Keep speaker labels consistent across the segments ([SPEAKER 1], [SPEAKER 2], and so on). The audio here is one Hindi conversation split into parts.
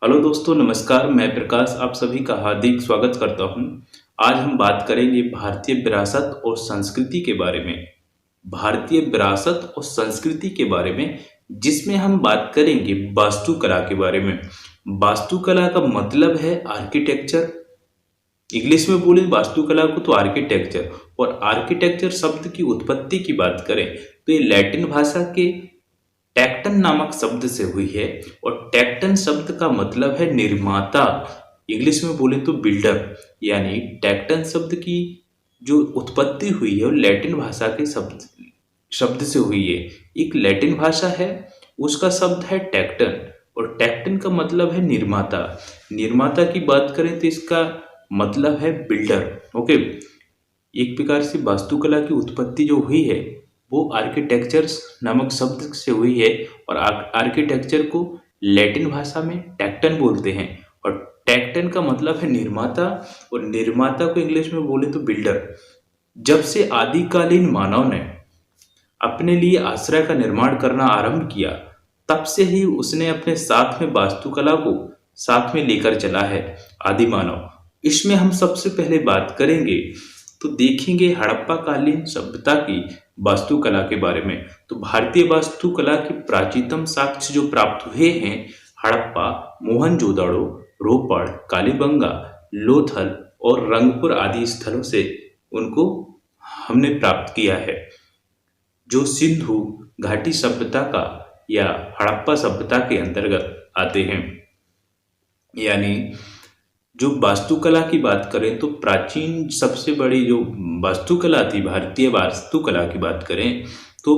[SPEAKER 1] हेलो दोस्तों, नमस्कार। मैं प्रकाश आप सभी का हार्दिक स्वागत करता हूं। आज हम बात करेंगे भारतीय विरासत और संस्कृति के बारे में। भारतीय विरासत और संस्कृति के बारे में, जिसमें हम बात करेंगे वास्तुकला के बारे में। वास्तुकला का मतलब है आर्किटेक्चर। इंग्लिश में बोले वास्तुकला को तो आर्किटेक्चर। और आर्किटेक्चर शब्द की उत्पत्ति की बात करें तो ये लैटिन भाषा के टैक्टन नामक शब्द से हुई है। और टैक्टन शब्द का मतलब है निर्माता। इंग्लिश में बोले तो बिल्डर। यानी टैक्टन शब्द की जो उत्पत्ति हुई है वो लैटिन भाषा के शब्द शब्द से हुई है। एक लैटिन भाषा है, उसका शब्द है टैक्टन। और टैक्टन का मतलब है निर्माता। निर्माता की बात करें तो इसका मतलब है बिल्डर। ओके। एक प्रकार से वास्तुकला की उत्पत्ति जो हुई है वो आर्किटेक्चर नामक शब्द से हुई है। और आर्किटेक्चर को लैटिन भाषा में टैक्टन बोलते हैं। और टैक्टन का मतलब है निर्माता। और निर्माता को इंग्लिश में बोले तो बिल्डर। जब से आदिकालीन मानव ने अपने लिए आश्रय का निर्माण करना आरंभ किया, तब से ही उसने अपने साथ में वास्तुकला को साथ में लेकर चला है। आदि मानव, इसमें हम सबसे पहले बात करेंगे तो देखेंगे हड़प्पा कालीन सभ्यता की वास्तुकला के बारे में। तो भारतीय वास्तुकला के प्राचीनतम साक्ष्य जो प्राप्त हुए हैं हड़प्पा, मोहनजोदड़ो, रोपड़, कालीबंगा, लोथल और रंगपुर आदि स्थलों से उनको हमने प्राप्त किया है, जो सिंधु घाटी सभ्यता का या हड़प्पा सभ्यता के अंतर्गत आते हैं। यानी जो वास्तुकला की बात करें तो प्राचीन सबसे बड़ी जो वास्तुकला थी, भारतीय वास्तुकला की बात करें तो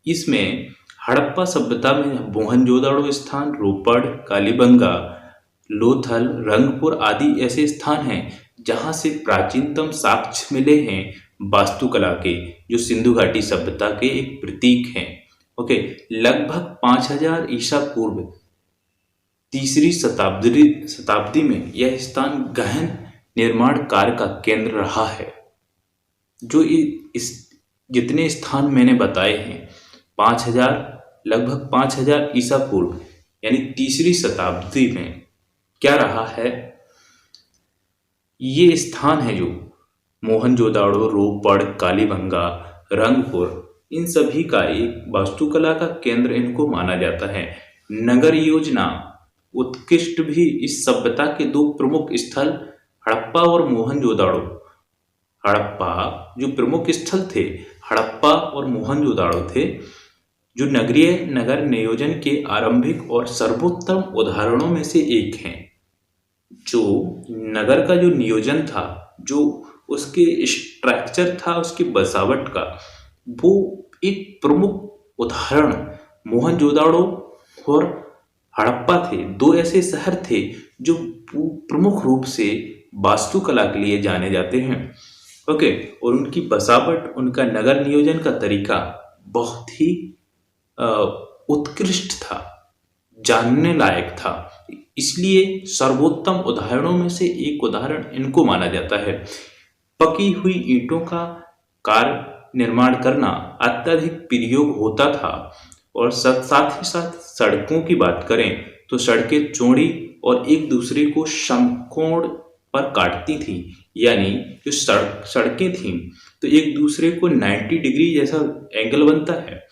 [SPEAKER 1] इसमें हड़प्पा सभ्यता में मोहनजोदड़ो स्थान, रोपड़, कालीबंगा, लोथल, रंगपुर आदि ऐसे स्थान हैं जहां से प्राचीनतम साक्ष्य मिले हैं वास्तुकला के, जो सिंधु घाटी सभ्यता के एक प्रतीक हैं। ओके। लगभग 5000 ईसा पूर्व तीसरी शताब्दी में यह स्थान गहन निर्माण कार्य का केंद्र रहा है। जो इस जितने स्थान मैंने बताए हैं 5000, लगभग 5000 ईसा पूर्व यानी तीसरी शताब्दी में क्या रहा है, ये स्थान है जो मोहनजोदाड़ो, रोपड़, कालीबंगा, रंगपुर, इन सभी का एक वास्तुकला का केंद्र इनको माना जाता है। नगर योजना उत्कृष्ट भी इस सभ्यता के दो प्रमुख स्थल हड़प्पा और मोहनजोदाड़ो। हड़प्पा जो प्रमुख स्थल थे, हड़प्पा और मोहनजोदाड़ो थे, जो नगरीय नगर नियोजन के आरंभिक और सर्वोत्तम उदाहरणों में से एक हैं। जो नगर का जो नियोजन था, जो उसके स्ट्रक्चर था, उसकी बसावट का, वो एक प्रमुख उदाहरण मोहनजोदाड़ो और हड़प्पा थे। दो ऐसे शहर थे जो प्रमुख रूप से वास्तुकला के लिए जाने जाते हैं। ओके। और उनकी बसावट, उनका नगर नियोजन का तरीका बहुत ही उत्कृष्ट था, जानने लायक था। इसलिए सर्वोत्तम उदाहरणों में से एक उदाहरण इनको माना जाता है। पकी हुई ईंटों का कार्य निर्माण करना अत्यधिक प्रयोग होता था। और साथ ही साथ सड़कों की बात करें तो सड़कें चौड़ी और एक दूसरे को समकोण पर काटती थी। यानी जो सड़कें थीं तो एक दूसरे को 90 डिग्री जैसा एंगल बनता है,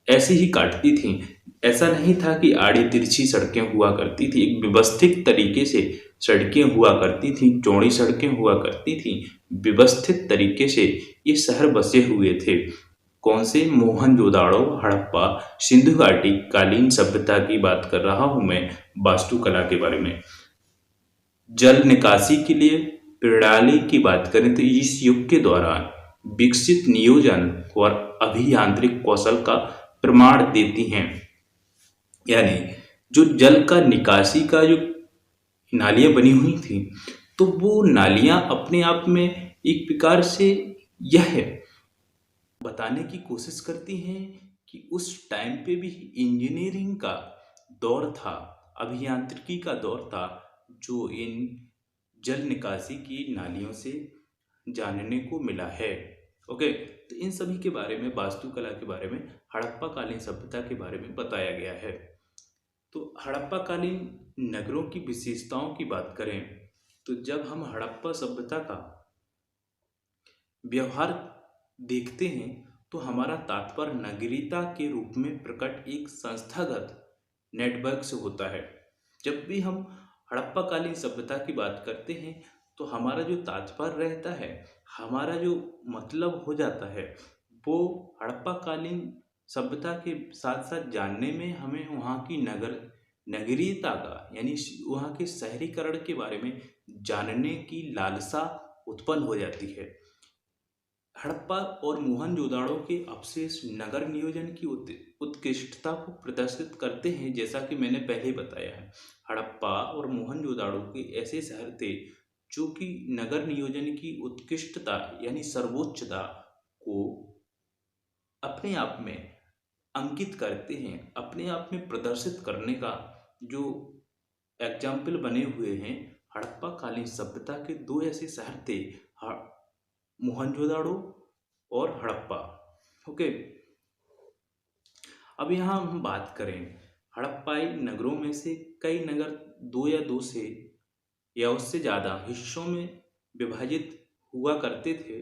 [SPEAKER 1] ऐसे ही काटती थीं। ऐसा नहीं था कि आड़ी तिरछी सड़कें हुआ करती थी। एक व्यवस्थित तरीके से सड़कें हुआ करती थीं, चौड़ी सड़कें हुआ करती थीं। व्यवस्थित तरीके से ये शहर बसे हुए थे। कौन से? मोहनजोदाड़ो, हड़प्पा, सिंधु घाटी कालीन सभ्यता की बात कर रहा हूं मैं वास्तुकला के बारे में। जल निकासी के लिए प्रणाली की बात करें तो इस युग के दौरान विकसित नियोजन और अभियांत्रिक कौशल का प्रमाण देती हैं। यानी जो जल का निकासी का जो नालियां बनी हुई थी, तो वो नालियां अपने आप में एक प्रकार से यह बताने की कोशिश करती हैं कि उस टाइम पे भी इंजीनियरिंग का दौर था, अभियांत्रिकी का दौर था, जो इन जल निकासी की नालियों से जानने को मिला है। ओके। तो इन सभी के बारे में, वास्तुकला के बारे में, हड़प्पा कालीन सभ्यता के बारे में बताया गया है। तो हड़प्पाकालीन नगरों की विशेषताओं की बात करें तो जब हम हड़प्पा सभ्यता का व्यवहार देखते हैं तो हमारा तात्पर्य नगरीयता के रूप में प्रकट एक संस्थागत नेटवर्क से होता है। जब भी हम हड़प्पाकालीन सभ्यता की बात करते हैं तो हमारा जो तात्पर्य रहता है, हमारा जो मतलब हो जाता है, वो हड़प्पाकालीन सभ्यता के साथ साथ जानने में हमें वहाँ की नगरीयता का यानी वहाँ के शहरीकरण के बारे में जानने की लालसा उत्पन्न हो जाती है। हड़प्पा और मोहनजोदाड़ो के अवशेष नगर नियोजन की उत्कृष्टता को प्रदर्शित करते हैं। जैसा कि मैंने पहले बताया है, हड़प्पा और मोहनजोदाड़ो के ऐसे शहर थे जो कि नगर नियोजन की उत्कृष्टता यानी सर्वोच्चता को अपने आप में अंकित करते हैं, अपने आप में प्रदर्शित करने का जो एग्जाम्पल बने हुए हैं। हड़प्पा कालीन सभ्यता के दो ऐसे शहर थे, मोहनजोदाड़ो और हड़प्पा। ओके, अब यहाँ हम बात करें हड़प्पाई नगरों में से कई नगर दो या दो से या उससे ज़्यादा हिस्सों में विभाजित हुआ करते थे।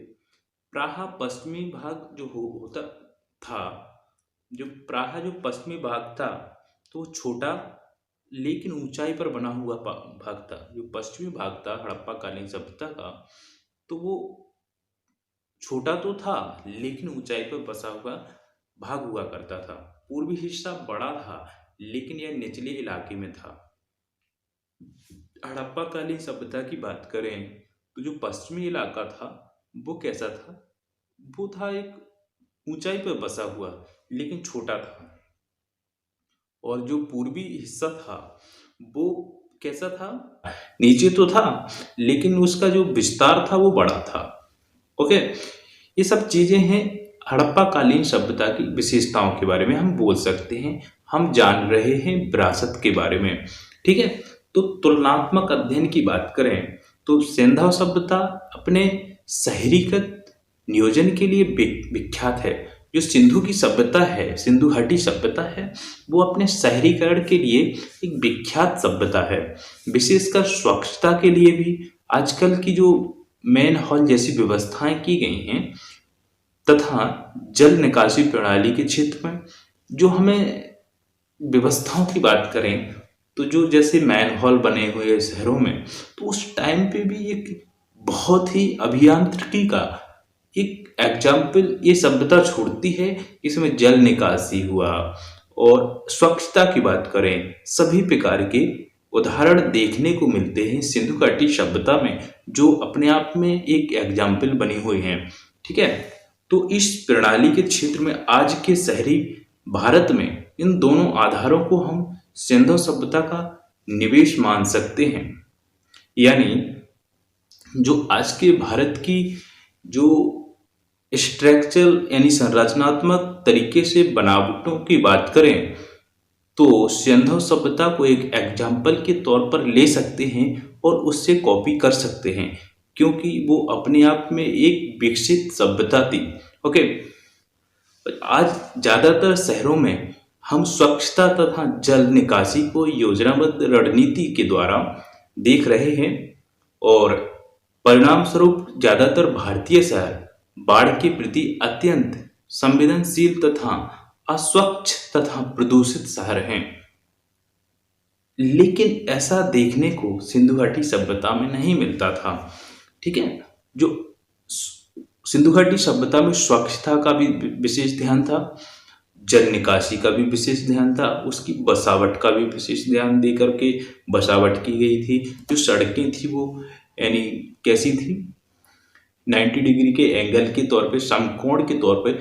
[SPEAKER 1] प्राहा पश्चिमी भाग जो होता था, जो पश्चिमी भाग था तो वो छोटा लेकिन ऊंचाई पर बना हुआ भाग था। जो पश्चिमी भाग था हड़प्पा कालीन सभ्यता का, तो वो छोटा तो था लेकिन ऊंचाई पर बसा हुआ भाग हुआ करता था। पूर्वी हिस्सा बड़ा था लेकिन यह निचले इलाके में था। हड़प्पा कालीन सभ्यता की बात करें तो जो पश्चिमी इलाका था वो कैसा था, वो था एक ऊंचाई पर बसा हुआ लेकिन छोटा था। और जो पूर्वी हिस्सा था वो कैसा था, नीचे तो था लेकिन उसका जो विस्तार था वो बड़ा था। ओके, ये सब चीजें हैं हड़प्पा कालीन सभ्यता की विशेषताओं के बारे में हम बोल सकते हैं, हम जान रहे हैं विरासत के बारे में। ठीक है, तो तुलनात्मक अध्ययन की बात करें तो सिंधु सभ्यता अपने शहरीकृत नियोजन के लिए विख्यात है। जो सिंधु की सभ्यता है, सिंधु घाटी सभ्यता है, वो अपने शहरीकरण के लिए एक विख्यात सभ्यता है। विशेषकर स्वच्छता के लिए भी आजकल की जो मैन हॉल जैसी व्यवस्थाएं की गई हैं तथा जल निकासी प्रणाली के क्षेत्र में जो हमें व्यवस्थाओं की बात करें तो जो जैसे मैन हॉल बने हुए शहरों में, तो उस टाइम पे भी एक बहुत ही अभियांत्रिकी का एक एग्जाम्पल ये सभ्यता छोड़ती है। इसमें जल निकासी हुआ और स्वच्छता की बात करें, सभी प्रकार के उदाहरण देखने को मिलते हैं सिंधु घाटी सभ्यता में, जो अपने आप में एक एग्जाम्पल बनी हुई हैं। ठीक है, तो इस प्रणाली के क्षेत्र में आज के शहरी भारत में इन दोनों आधारों को हम सिंधु सभ्यता का निवेश मान सकते हैं। यानी जो आज के भारत की जो स्ट्रक्चरल यानी संरचनात्मक तरीके से बनावटों की बात करें तो सिंधु सभ्यता को एक एग्जाम्पल के तौर पर ले सकते हैं और उससे कॉपी कर सकते हैं, क्योंकि वो अपने आप में एक विकसित सभ्यता थी। ओके, आज ज़्यादातर शहरों में हम स्वच्छता तथा जल निकासी को योजनाबद्ध रणनीति के द्वारा देख रहे हैं और परिणाम स्वरूप ज़्यादातर भारतीय शहर बाढ़ के प्रति अत्यंत संवेदनशील तथा अस्वच्छ तथा प्रदूषित शहर हैं। लेकिन ऐसा देखने को सिंधु घाटी सभ्यता में नहीं मिलता था। ठीक है, जो सिंधु घाटी सभ्यता में स्वच्छता का भी विशेष ध्यान था, जल निकासी का भी विशेष ध्यान था, उसकी बसावट का भी विशेष ध्यान दे करके बसावट की गई थी। जो सड़कें थी वो यानी कैसी थी, 90 डिग्री के एंगल के तौर पे, समकोण के तौर पे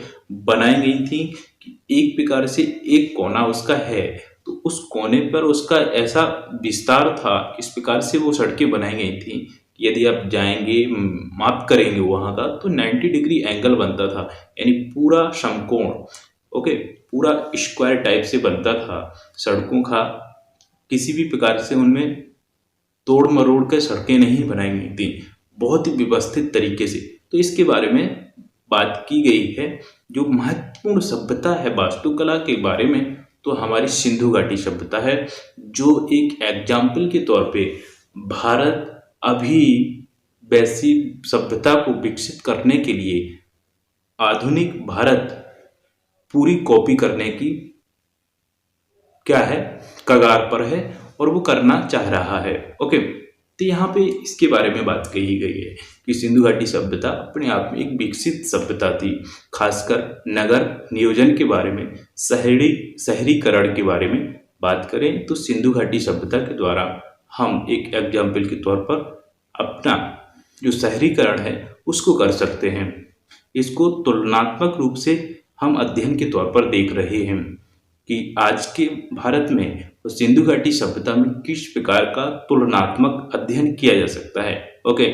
[SPEAKER 1] बनाई गई थी कि एक प्रकार से एक कोना उसका है तो उस कोने पर उसका ऐसा विस्तार था, इस प्रकार से वो सड़कें बनाई गई थी कि यदि आप जाएंगे माप करेंगे वहाँ का तो 90 डिग्री एंगल बनता था, यानी पूरा समकोण। ओके, पूरा स्क्वायर टाइप से बनता था सड़कों का, किसी भी प्रकार से उनमें तोड़ मरोड़ कर सड़कें नहीं बनाई गई थी, बहुत ही व्यवस्थित तरीके से। तो इसके बारे में बात की गई है। जो महत्वपूर्ण सभ्यता है वास्तुकला के बारे में तो हमारी सिंधु घाटी सभ्यता है, जो एक एग्जाम्पल के तौर पे भारत अभी वैसी सभ्यता को विकसित करने के लिए आधुनिक भारत पूरी कॉपी करने की क्या है, कगार पर है और वो करना चाह रहा है। ओके, तो यहाँ पे इसके बारे में बात कही गई है कि सिंधु घाटी सभ्यता अपने आप में एक विकसित सभ्यता थी। खासकर नगर नियोजन के बारे में, शहरीकरण के बारे में बात करें तो सिंधु घाटी सभ्यता के द्वारा हम एक एग्जाम्पल के तौर पर अपना जो शहरीकरण है उसको कर सकते हैं। इसको तुलनात्मक रूप से हम अध्ययन के तौर पर देख रहे हैं कि आज के भारत में सिंधु घाटी सभ्यता में किस प्रकार का तुलनात्मक अध्ययन किया जा सकता है। ओके,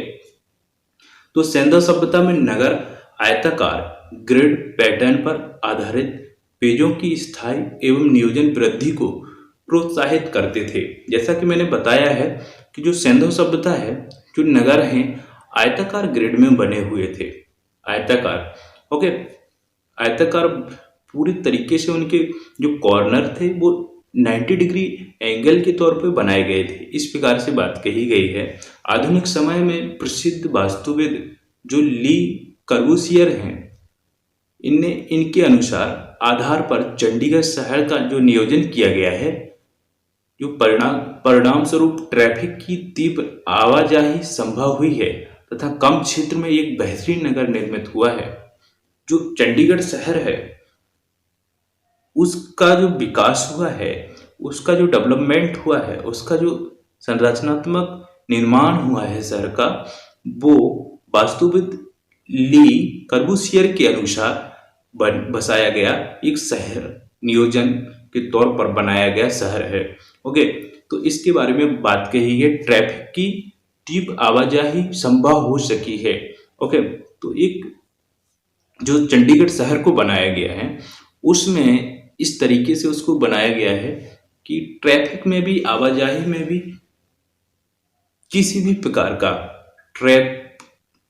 [SPEAKER 1] तो सिंधु सभ्यता में नगर आयताकार ग्रिड पैटर्न पर आधारित पेजों की स्थायी एवं नियोजन वृद्धि को प्रोत्साहित करते थे। जैसा कि मैंने बताया है कि जो सिंधु सभ्यता है, जो नगर हैं आयताकार ग्रिड में बने हुए थे। आयताकार, ओके, आयताकार पूरी तरीके से उनके जो कॉर्नर थे वो 90 डिग्री एंगल के तौर पर बनाए गए थे। इस प्रकार से बात कही गई है। आधुनिक समय में प्रसिद्ध वास्तुविद जो ली कर्बूसियर हैं, इनके अनुसार आधार पर चंडीगढ़ शहर का जो नियोजन किया गया है, जो परिणाम स्वरूप ट्रैफिक की तीव्र आवाजाही संभव हुई है तथा कम क्षेत्र में एक बेहतरीन नगर निर्मित हुआ है। जो चंडीगढ़ शहर है उसका जो विकास हुआ है, उसका जो डेवलपमेंट हुआ है, उसका जो संरचनात्मक निर्माण हुआ है शहर का, वो वास्तुविद ली कर्बूसियर के अनुसार बसाया गया एक शहर, नियोजन के तौर पर बनाया गया शहर है। ओके, तो इसके बारे में बात कही है, ट्रैफिक की तीव्र आवाजाही संभव हो सकी है। ओके, तो एक जो चंडीगढ़ शहर को बनाया गया है उसमें इस तरीके से उसको बनाया गया है कि ट्रैफिक में भी, आवाजाही में भी किसी भी प्रकार का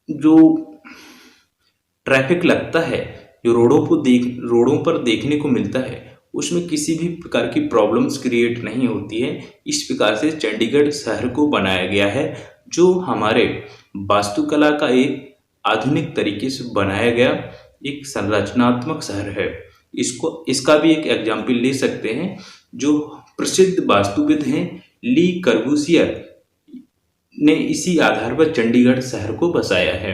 [SPEAKER 1] जो ट्रैफिक लगता है, जो रोडों पर देखने को मिलता है, उसमें किसी भी प्रकार की प्रॉब्लम्स क्रिएट नहीं होती है। इस प्रकार से चंडीगढ़ शहर को बनाया गया है, जो हमारे वास्तुकला का एक आधुनिक तरीके से बनाया गया एक संरचनात्मक शहर है। इसका भी एक एग्जाम्पल ले सकते हैं। जो प्रसिद्ध वास्तुविद हैं ली कर्बूसियर ने इसी आधार पर चंडीगढ़ शहर को बसाया है।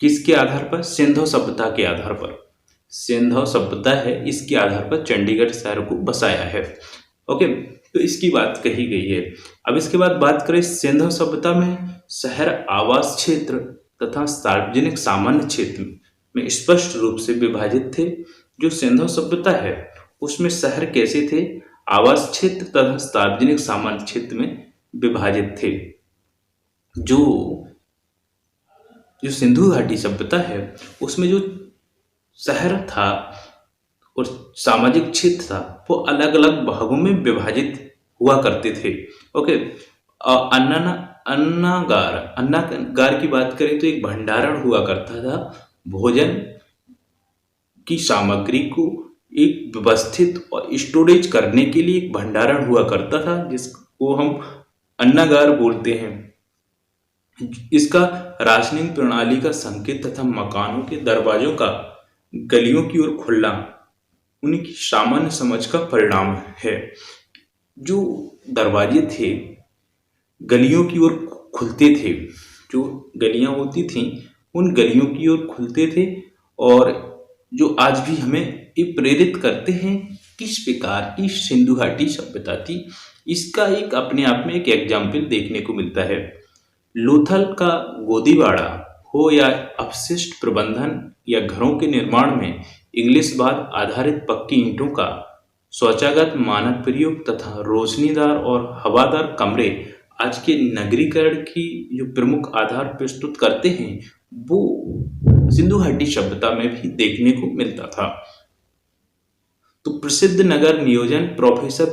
[SPEAKER 1] किसके आधार पर? सिंधु सभ्यता के आधार पर। सिंधु सभ्यता है, इसके आधार पर चंडीगढ़ शहर को बसाया है। ओके, तो इसकी बात कही गई है। अब इसके बाद बात करें, सिंधु सभ्यता में शहर आवास क्षेत्र तथा सार्वजनिक सामान्य क्षेत्र में स्पष्ट रूप से विभाजित थे। जो सिंधु सभ्यता है उसमें शहर कैसे थे? आवास क्षेत्र तथा सार्वजनिक सामान्य क्षेत्र में विभाजित थे। जो सिंधु घाटी सभ्यता है उसमें जो शहर था और सामाजिक क्षेत्र था वो अलग अलग भागों में विभाजित हुआ करते थे। ओके, अन्नागार की बात करें तो एक भंडारण हुआ करता था। भोजन की सामग्री को एक व्यवस्थित और स्टोरेज करने के लिए एक भंडारण हुआ करता था, जिसको हम अन्नागार बोलते हैं। इसका राशनिंग प्रणाली का संकेत तथा मकानों के दरवाजों का गलियों की ओर खुलना उनकी सामान्य समझ का परिणाम है। जो दरवाजे थे गलियों की ओर खुलते थे, जो गलियां होती थीं उन गलियों की ओर खुलते थे, और जो आज भी हमें ये प्रेरित करते हैं किस प्रकार की सिंधु घाटी सभ्यता थी। इसका एक अपने आप में एक एग्जाम्पल देखने को मिलता है। लोथल का गोदीवाड़ा हो या अपशिष्ट प्रबंधन या घरों के निर्माण में इंग्लिश बाद आधारित पक्की ईंटों का शौचागत मानक प्रयोग तथा रोशनीदार और हवादार कमरे आज के नगरीकरण की जो प्रमुख आधार प्रस्तुत करते हैं, वो सिंधु घाटी सभ्यता में भी देखने को मिलता था। तो प्रसिद्ध नगर नियोजन प्रोफेसर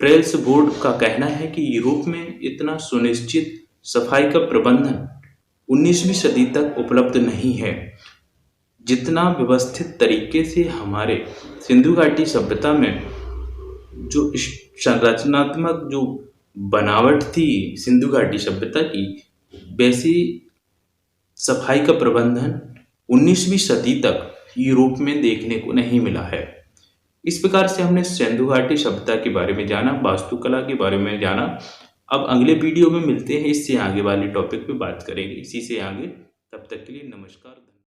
[SPEAKER 1] प्रेल्सबोर्ड का कहना है कि यूरोप में इतना सुनिश्चित सफाई का प्रबंधन 19वीं सदी तक उपलब्ध नहीं है जितना व्यवस्थित तरीके से हमारे सिंधु घाटी सभ्यता में जो संरचनात्मक जो बनावट थी सिंधु घाटी सभ्यता की, वैसी सफाई का प्रबंधन 19वीं सदी तक यूरोप में देखने को नहीं मिला है। इस प्रकार से हमने सिंधु घाटी सभ्यता के बारे में जाना, वास्तुकला के बारे में जाना। अब अगले वीडियो में मिलते हैं, इससे आगे वाले टॉपिक पे बात करेंगे इसी से आगे। तब तक के लिए नमस्कार।